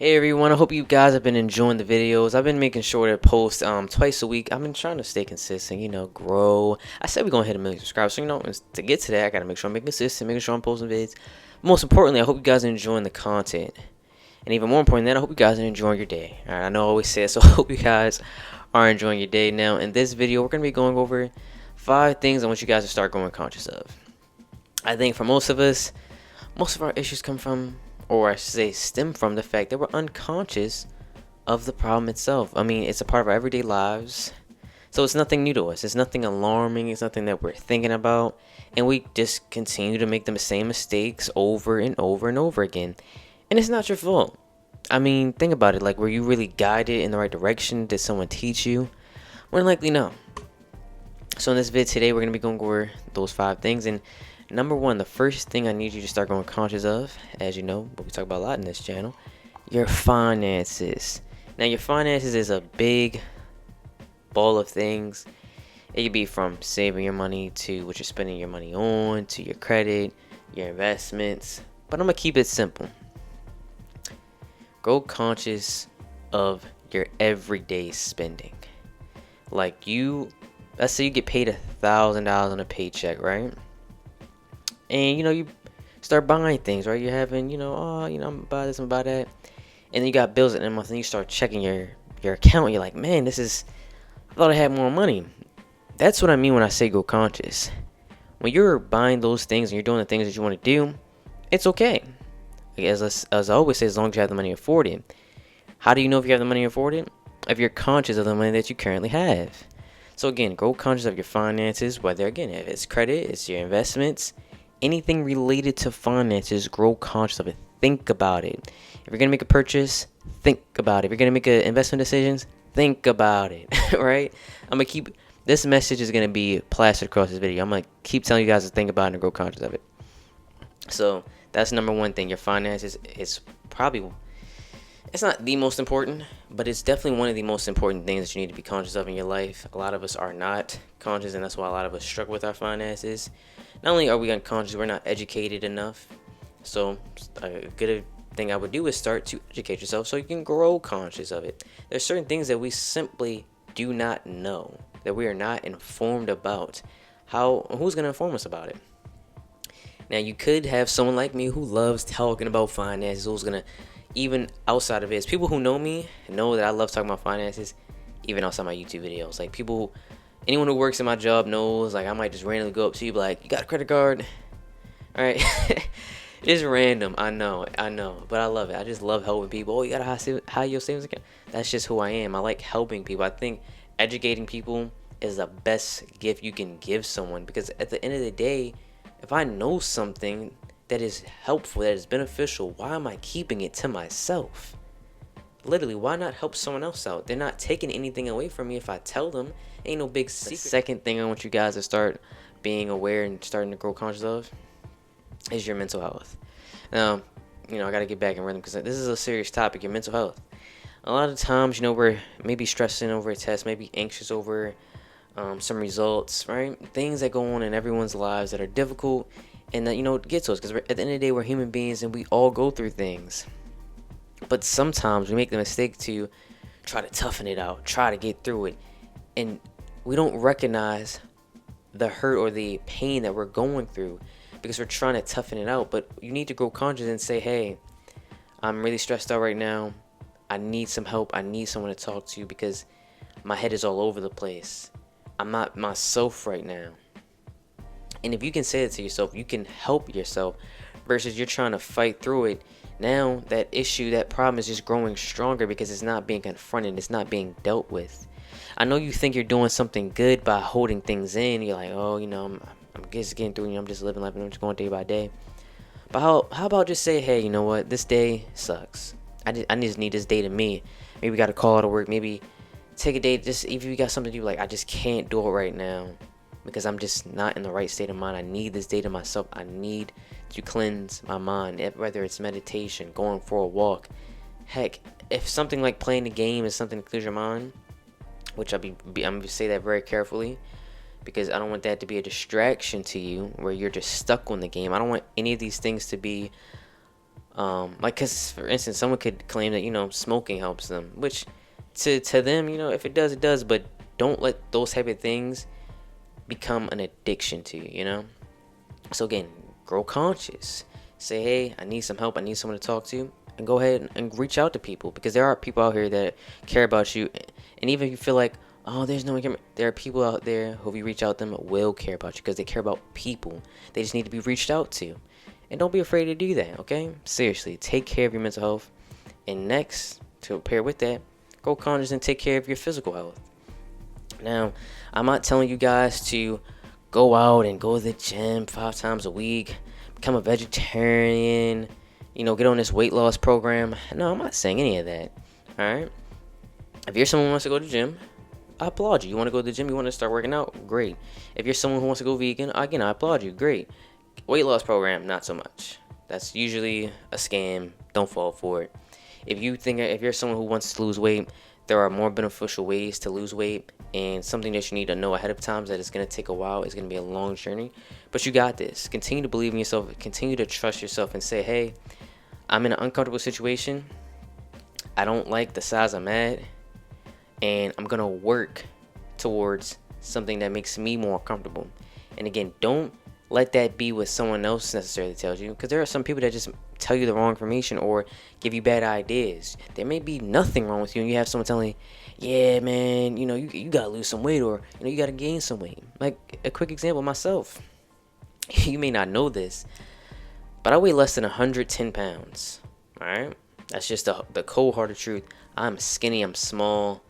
Hey everyone, I hope you guys have been enjoying the videos. I've been making sure to post twice a week. I've been trying to stay consistent, grow. I said we're gonna hit 1 million subscribers, so to get to that, I gotta make sure I'm being consistent, making sure I'm posting vids. Most importantly, I hope you guys are enjoying the content. And even more important than that, I hope you guys are enjoying your day. Alright, I know I always say it, so I hope you guys are enjoying your day. Now, in this video, we're gonna be going over 5 things I want you guys to start growing conscious of. I think for most of us, most of our issues come from, or I should say stem from, the fact that we're unconscious of the problem itself. I mean, it's a part of our everyday lives, so it's nothing new to us. It's nothing alarming. It's nothing that we're thinking about, and we just continue to make the same mistakes over and over and over again. And it's not your fault. I mean, think about it. Like, were you really guided in the right direction? Did someone teach you? More than likely, no. So in this vid today, we're going to be going over those 5 things. And number 1, the first thing I need you to start growing conscious of, as you know, what we talk about a lot in this channel, your finances. Now, your finances is a big ball of things. It could be from saving your money to what you're spending your money on, to your credit, your investments. But I'm going to keep it simple. Grow conscious of your everyday spending. Like, let's say you get paid $1,000 on a paycheck, right? And you start buying things, right? You're having, I'm gonna buy this, I'm gonna buy that, and then you got bills at the end of the month, and you start checking your account, and you're like, man, I thought I had more money. That's what I mean when I say go conscious. When you're buying those things and you're doing the things that you want to do, it's okay. As I always say, as long as you have the money to afford it. How do you know if you have the money to afford it? If you're conscious of the money that you currently have. So again, grow conscious of your finances, whether, again, if it's credit, it's your investments, anything related to finances, grow conscious of it. Think about it. If you're going to make a purchase, think about it. If you're going to make investment decisions, think about it, right? This message is going to be plastered across this video. I'm going to keep telling you guys to think about it and grow conscious of it. So that's number 1 thing. Your finances is probably, it's not the most important, but it's definitely one of the most important things that you need to be conscious of in your life. A lot of us are not conscious, and that's why a lot of us struggle with our finances. Not only are we unconscious, we're not educated enough. So a good thing I would do is start to educate yourself so you can grow conscious of it. There's certain things that we simply do not know, that we are not informed about. Who's going to inform us about it? Now, you could have someone like me who loves talking about finances, who's going to, even outside of it, people who know me know that I love talking about finances, even outside my YouTube videos. Like, anyone who works in my job knows, like, I might just randomly go up to you, be like, you got a credit card? All right. It's random. I know. But I love it. I just love helping people. Oh, you got a high yield savings account? That's just who I am. I like helping people. I think educating people is the best gift you can give someone, because at the end of the day, if I know something that is helpful, that is beneficial, why am I keeping it to myself? Literally, why not help someone else out? They're not taking anything away from me if I tell them. Ain't no big secret. The second thing I want you guys to start being aware and starting to grow conscious of is your mental health. Now, I got to get back in rhythm because this is a serious topic, your mental health. A lot of times, we're maybe stressing over a test, maybe anxious over some results, right? Things that go on in everyone's lives that are difficult and that, get to us, because at the end of the day, we're human beings and we all go through things. But sometimes we make the mistake to try to toughen it out, try to get through it, and we don't recognize the hurt or the pain that we're going through because we're trying to toughen it out. But you need to grow conscious and say, hey, I'm really stressed out right now. I need some help. I need someone to talk to because my head is all over the place. I'm not myself right now. And if you can say it to yourself, you can help yourself versus you're trying to fight through it. Now that issue, that problem is just growing stronger because it's not being confronted. It's not being dealt with. I know you think you're doing something good by holding things in. You're like, oh, I'm just getting through. I'm just living life and I'm just going day by day. But how about just say, hey, you know what? This day sucks. I just need this day to me. Maybe got to call out of work. Maybe take a day. Just if you got something to do, like I just can't do it right now because I'm just not in the right state of mind. I need this day to myself. I need to cleanse my mind, whether it's meditation, going for a walk. Heck, if something like playing the game is something to clear your mind, which I'm going to say that very carefully because I don't want that to be a distraction to you where you're just stuck on the game. I don't want any of these things to be Like, cause for instance, someone could claim that smoking helps them, which to them, if it does, it does. But don't let those type of things become an addiction to you. So again, grow conscious. Say, hey, I need some help. I need someone to talk to, and go ahead and reach out to people, because there are people out here that care about you. And even if you feel like, oh, there's no one care, there are people out there who, if you reach out to them, will care about you, because they care about people. They just need to be reached out to. And don't be afraid to do that, okay? Seriously, take care of your mental health. And next, to pair with that, go conscious and take care of your physical health. Now, I'm not telling you guys to go out and go to the gym 5 times a week, become a vegetarian, get on this weight loss program. No, I'm not saying any of that, all right? If you're someone who wants to go to the gym, I applaud you. You want to go to the gym, you want to start working out, great. If you're someone who wants to go vegan, again, I applaud you, great. Weight loss program, not so much. That's usually a scam. Don't fall for it. If you're someone who wants to lose weight, there are more beneficial ways to lose weight, and something that you need to know ahead of time is that it's going to take a while. It's going to be a long journey, but you got this. Continue to believe in yourself. Continue to trust yourself and say, hey, I'm in an uncomfortable situation. I don't like the size I'm at, and I'm going to work towards something that makes me more comfortable. And again, don't let that be what someone else necessarily tells you, because there are some people that just tell you the wrong information or give you bad ideas. There may be nothing wrong with you, and you have someone telling you, yeah, man, you gotta lose some weight, or you gotta gain some weight. Like a quick example, myself. You may not know this, but I weigh less than 110 pounds. All right, that's just the cold-hearted truth. I'm skinny. I'm small.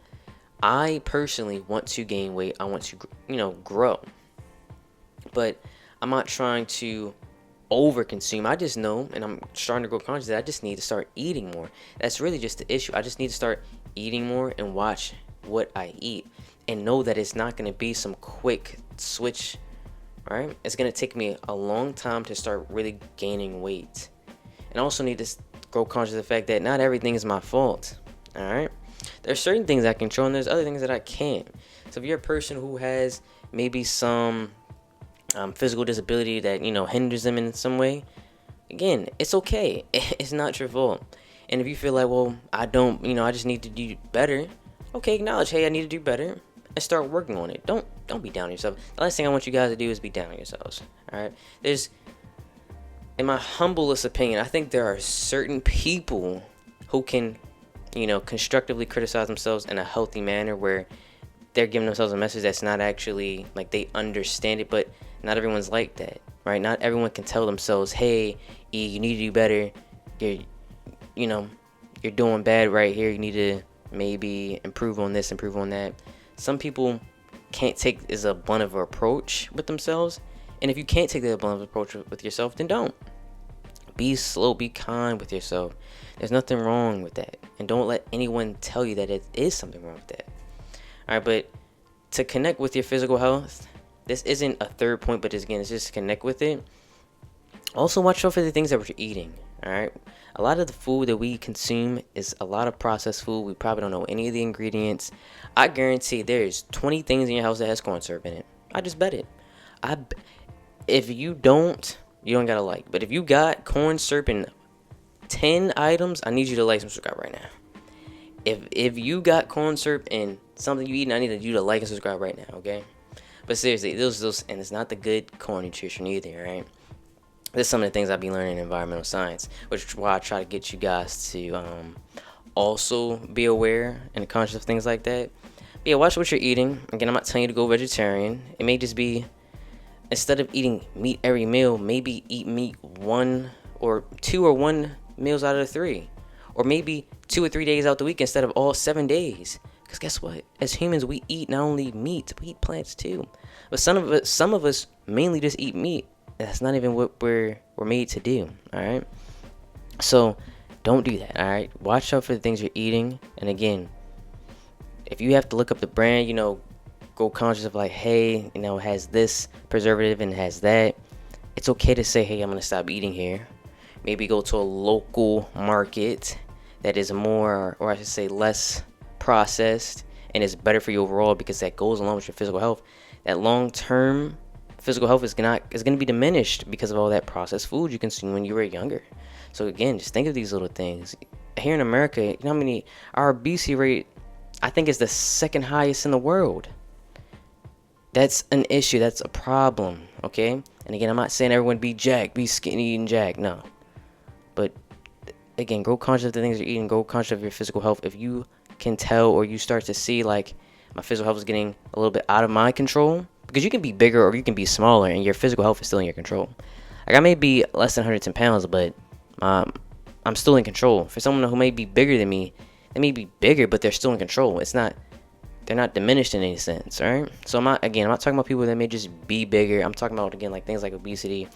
I personally want to gain weight. I want to, grow, but I'm not trying to overconsume. I just know, and I'm starting to grow conscious, that I just need to start eating more. That's really just the issue. I just need to start eating more and watch what I eat, and know that it's not going to be some quick switch, right? It's going to take me a long time to start really gaining weight. And I also need to grow conscious of the fact that not everything is my fault, all right? There's certain things I control, and there's other things that I can't. So if you're a person who has maybe some physical disability that hinders them in some way, again, it's okay. It's not your fault. And if you feel like, well, I don't, I just need to do better, okay, acknowledge, hey, I need to do better, and start working on it. Don't be down on yourself. The last thing I want you guys to do is be down on yourselves. All right, in my humblest opinion, I think there are certain people who can constructively criticize themselves in a healthy manner, where they're giving themselves a message that's not actually like they understand it. But not everyone's like that, right? Not everyone can tell themselves, hey, E, you need to do better. You're doing bad right here. You need to maybe improve on this, improve on that. Some people can't take as a blunt of an approach with themselves. And if you can't take that blunt of approach with yourself, then don't. Be slow, be kind with yourself. There's nothing wrong with that. And don't let anyone tell you that it is something wrong with that. All right, but to connect with your physical health, this isn't a third point, but it's just connect with it. Also, watch out for the things that we're eating. All right, a lot of the food that we consume is a lot of processed food. We probably don't know any of the ingredients. I guarantee there's 20 things in your house that has corn syrup in it. I just bet it. If you don't gotta like. But if you got corn syrup in 10 items, I need you to like and subscribe right now. If you got corn syrup in something you eat, I need you to like and subscribe right now, okay? But seriously, those, and it's not the good corn nutrition either, right? This is some of the things I've been learning in environmental science, which is why I try to get you guys to also be aware and conscious of things like that. But yeah, watch what you're eating. Again, I'm not telling you to go vegetarian. It may just be, instead of eating meat every meal, maybe eat meat 1 or 2 or 1 meals out of the 3. Or maybe 2 or 3 days out the week instead of all 7 days. Because guess what? As humans, we eat not only meat, we eat plants too. But some of us mainly just eat meat. That's not even what we're made to do. All right. So don't do that. All right. Watch out for the things you're eating. And again, if you have to look up the brand, go conscious of like, hey, it has this preservative and has that. It's okay to say, hey, I'm gonna stop eating here. Maybe go to a local market that is more, or I should say less processed, and is better for you overall, because that goes along with your physical health. That long-term physical health is gonna be diminished because of all that processed food you consumed when you were younger. So again, just think of these little things. Here in America, you know how many our obesity rate, I think, is the second highest in the world. That's an issue. That's a problem. Okay. And again, I'm not saying everyone be jacked, be skinny and jacked. No. But again, grow conscious of the things you're eating. Grow conscious of your physical health. If you can tell or you start to see like my physical health is getting a little bit out of my control, because you can be bigger or you can be smaller and your physical health is still in your control. Like I may be less than 110 pounds, but I'm still in control. For someone who may be bigger than me, they may be bigger, but they're still in control. They're not diminished in any sense, right? So I'm not talking about people that may just be bigger. I'm talking about, again, like things like obesity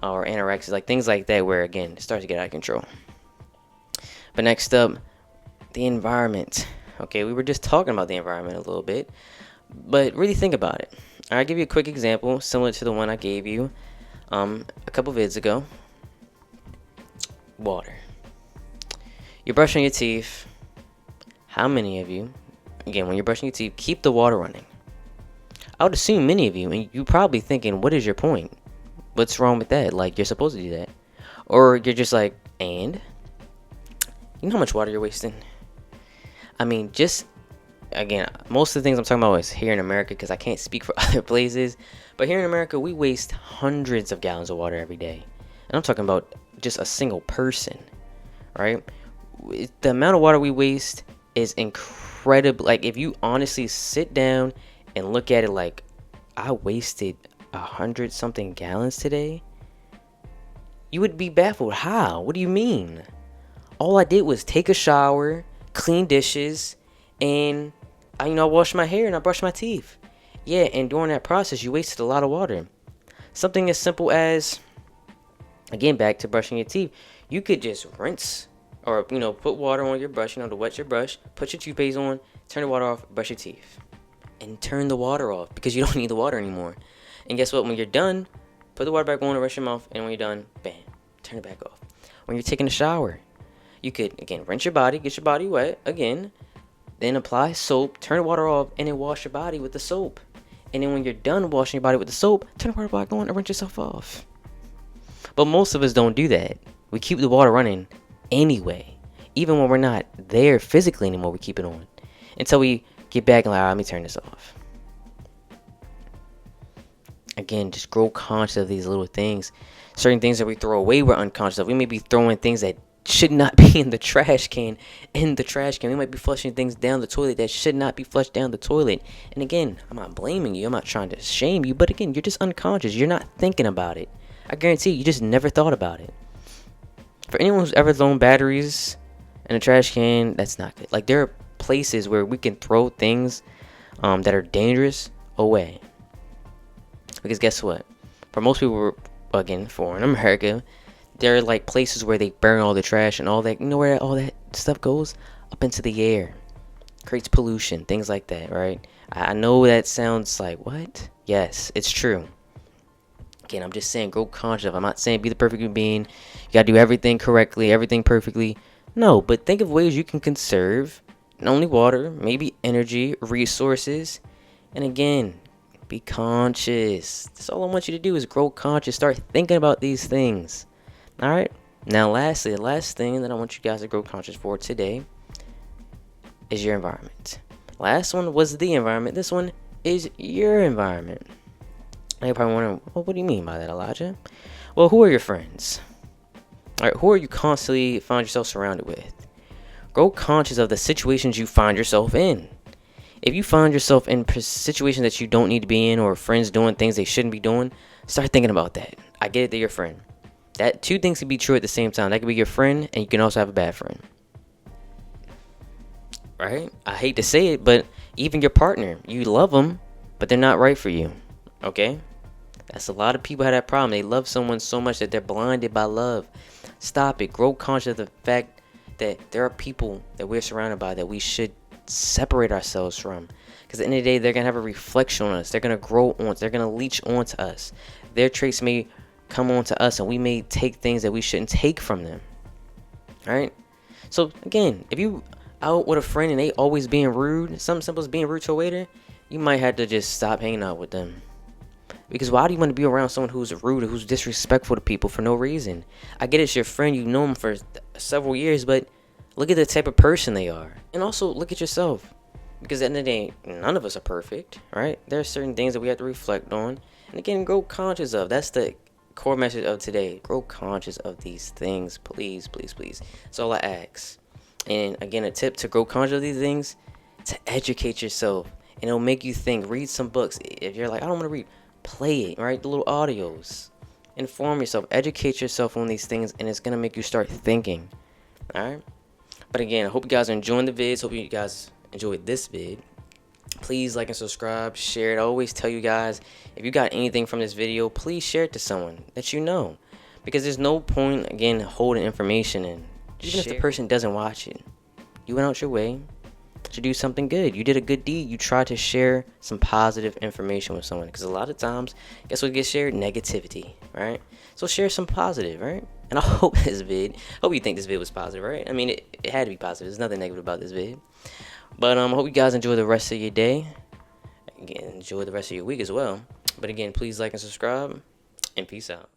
or anorexia, like things like that, where again it starts to get out of control. But next up, the environment. Okay, we were just talking about the environment a little bit, but really think about it. I'll give you a quick example similar to the one I gave you a couple vids ago. Water. You're brushing your teeth. How many of you, again, when you're brushing your teeth, keep the water running? I would assume many of you, and you're probably thinking, what is your point? What's wrong with that? Like, you're supposed to do that. Or you're just like, and? You know how much water you're wasting? I mean, just, again, most of the things I'm talking about is here in America, because I can't speak for other places. But here in America, we waste hundreds of gallons of water every day. And I'm talking about just a single person, right? The amount of water we waste is incredible. Like, if you honestly sit down and look at it, like, I wasted 100 something gallons today, you would be baffled. How? What do you mean? All I did was take a shower, clean dishes, and I washed my hair and I brushed my teeth. Yeah, and during that process, you wasted a lot of water. Something as simple as, again, back to brushing your teeth. You could just rinse or, put water on your brush, to wet your brush, put your toothpaste on, turn the water off, brush your teeth. And turn the water off because you don't need the water anymore. And guess what? When you're done, put the water back on and brush your mouth. And when you're done, bam, turn it back off. When you're taking a shower, you could, again, rinse your body, get your body wet, again, then apply soap, turn the water off, and then wash your body with the soap. And then when you're done washing your body with the soap, turn the water back on and rinse yourself off. But most of us don't do that. We keep the water running anyway. Even when we're not there physically anymore, we keep it on. Until we get back and like, all right, let me turn this off. Again, just grow conscious of these little things. Certain things that we throw away, we're unconscious of. We may be throwing things that should not be in the trash can. We might be flushing things down the toilet that should not be flushed down the toilet. And again, I'm not blaming you. I'm not trying to shame you. But again, you're just unconscious. You're not thinking about it. I guarantee you just never thought about it. For anyone who's ever thrown batteries in a trash can, that's not good. Like, there are places where we can throw things that are dangerous away. Because guess what? For most people, again, foreign America, there are like places where they burn all the trash and all that. You know where all that stuff goes? Up into the air. Creates pollution, things like that, right? I know that sounds like, what? Yes, it's true. Again, I'm just saying, grow conscious of. I'm not saying be the perfect human being. You gotta do everything correctly, everything perfectly. No, but think of ways you can conserve not only water, maybe energy, resources. And again, be conscious. That's all I want you to do is grow conscious. Start thinking about these things. Alright? Now lastly, the last thing that I want you guys to grow conscious for today is your environment. Last one was the environment. This one is your environment. Now you're probably wondering, well, what do you mean by that, Elijah? Well, who are your friends? Alright, who are you constantly find yourself surrounded with? Grow conscious of the situations you find yourself in. If you find yourself in situations that you don't need to be in, or friends doing things they shouldn't be doing, start thinking about that. I get it, they're your friend. That two things can be true at the same time. That could be your friend, and you can also have a bad friend. Right? I hate to say it, but even your partner, you love them, but they're not right for you. Okay? That's a lot of people have that problem. They love someone so much that they're blinded by love. Stop it. Grow conscious of the fact that there are people that we're surrounded by that we should separate ourselves from. Because at the end of the day, they're going to have a reflection on us. They're going to grow on us. They're going to leech onto us. Their traits may come on to us, and we may take things that we shouldn't take from them. Alright? So, again, if you out with a friend and they always being rude, something simple as being rude to a waiter, you might have to just stop hanging out with them. Because why do you want to be around someone who's rude or who's disrespectful to people for no reason? I get it's your friend, you've known them for several years, but look at the type of person they are. And also look at yourself. Because at the end of the day, none of us are perfect, right? There are certain things that we have to reflect on. And again, grow conscious of. That's the core message of today. Grow conscious of these things. Please, please, please. That's all I ask. And again, a tip to grow conscious of these things, to educate yourself. And it'll make you think. Read some books. If you're like, I don't want to read, play it, right? The little audios. Inform yourself. Educate yourself on these things. And it's going to make you start thinking. Alright? But again, I hope you guys are enjoying the vids. Hope you guys enjoyed this vid. Please like and subscribe. Share it. I always tell you guys, if you got anything from this video, please share it to someone that you know. Because there's no point, again, holding information in. Even if the person doesn't watch it. You went out your way to do something good. You did a good deed. You tried to share some positive information with someone. Because a lot of times, guess what gets shared? Negativity, right? So share some positive, right? And I hope hope you think this vid was positive, right? I mean, it had to be positive. There's nothing negative about this vid. But I hope you guys enjoy the rest of your day. Again, enjoy the rest of your week as well. But again, please like and subscribe. And peace out.